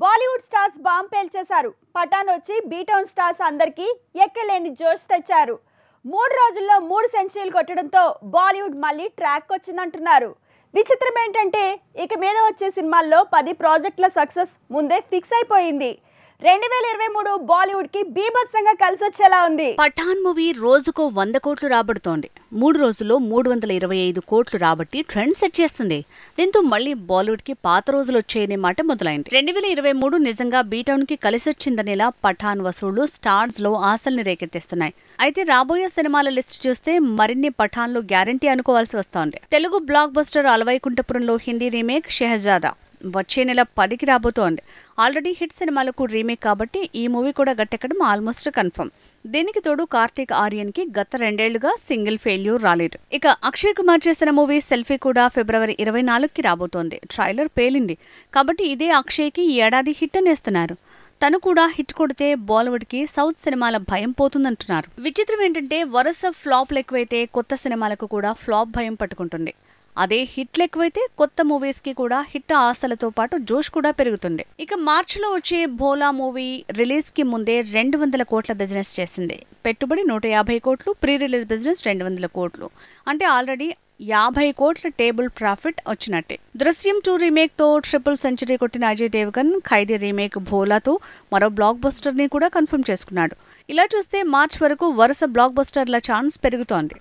Bollywood stars bomb పేల్చేశారు. పఠాన్ వచ్చి B town stars అందరికీ ఎక్కలేని జోష్ తెచ్చారు. 3 రోజుల్లో 3 సెంచరీలు కొట్టడంతో బాలీవుడ్ మళ్ళీ ట్రాక్ వచ్చిందంటున్నారు. విచిత్రం ఏంటంటే ఇక మీద వచ్చే సినిమాల్లో 10 ప్రాజెక్టుల సక్సెస్ ముందే ఫిక్స్ అయిపోయింది. 2023 బాలీవుడ్ కి బీభత్సంగా కలిసొచ్చేలా ఉంది. పఠాన్ మూవీ రోజుకో 100 కోట్లు రాబడుతోంది. 3 రోజుల్లో 325 కోట్లు రాబట్టి ట్రెండ్ సెట్ చేస్తుంది. దీంతో మళ్లీ బాలీవుడ్ కి పాత రోజులు వచ్చేయనే మాట మొదలైంది. 2023 నిజంగా బీటౌన్ కి కలిసొచ్చిందనేలా పఠాన్ వసూళ్లు స్టార్స్ లో ఆశల్ని రేకెత్తిస్తున్నాయి. అయితే రాబోయే సినిమాల లిస్ట్ చూస్తే మరిన్ని పఠాన్లు గ్యారంటీ అనుకోవాల్సి వస్తోంది. Telugu blockbuster Ala Vaikunthapurramuloo Hindi remake Shehzada వచ్చే నెల 10కి రాబోతోంది. ఆల్రెడీ హిట్ సినిమాలకు రీమేక్ కాబట్టి ఈ మూవీ కూడా గట్టెక్కడం ఆల్మోస్ట్ కన్ఫర్మ్. దీనికి తోడు కార్తీక్ ఆర్యన్ కి గత 2 ఏళ్లుగా సింగిల్ ఫెయిల్యూర్ రాలేదు. ఇక అక్షయ్ కుమార్ చేసిన మూవీ సెల్ఫీ కూడా ఫిబ్రవరి 24కి రాబోతోంది. ట్రైలర్ పేలింది కాబట్టి ఇదే అక్షయ్ కి ఈ ఏడాది హిట్ అనేస్తున్నారు. తను కూడా హిట్ కొడితే బాలీవుడ్ కి సౌత్ సినిమాల భయం పోతుందంటున్నారు. విచిత్రం ఏంటంటే వరుస ఫ్లాప్లు ఎక్కువైతే కొత్త సినిమాలకు కూడా ఫ్లాప్ భయం పట్టుకుంటుంది. అదే హిట్లు ఎక్కువైతే కొత్త మూవీస్ కి కూడా హిట్ ఆశలతో పాటు జోష్ కూడా పెరుగుతుంది. ఇక మార్చిలో వచ్చే భోలా మూవీ రిలీజ్ కి ముందే 200 కోట్ల బిజినెస్ చేసింది. పెట్టుబడి 150 కోట్లు, ప్రీ రిలీజ్ బిజినెస్ 200 కోట్లు. అంటే ఆల్రెడీ 50 కోట్ల టేబుల్ ప్రాఫిట్ వచ్చినట్టే. దృశ్యం 2 రీమేక్ తో ట్రిపుల్ సెంచరీ కొట్టిన అజయ్ దేవగన్ ఖైదీ రీమేక్ భోలాతో మరో బ్లాక్ బస్టర్ ని కూడా కన్ఫర్మ్ చేసుకున్నాడు. ఇలా చూస్తే మార్చ్ వరకు వరుస బ్లాక్ బస్టర్ల ఛాన్స్ పెరుగుతోంది.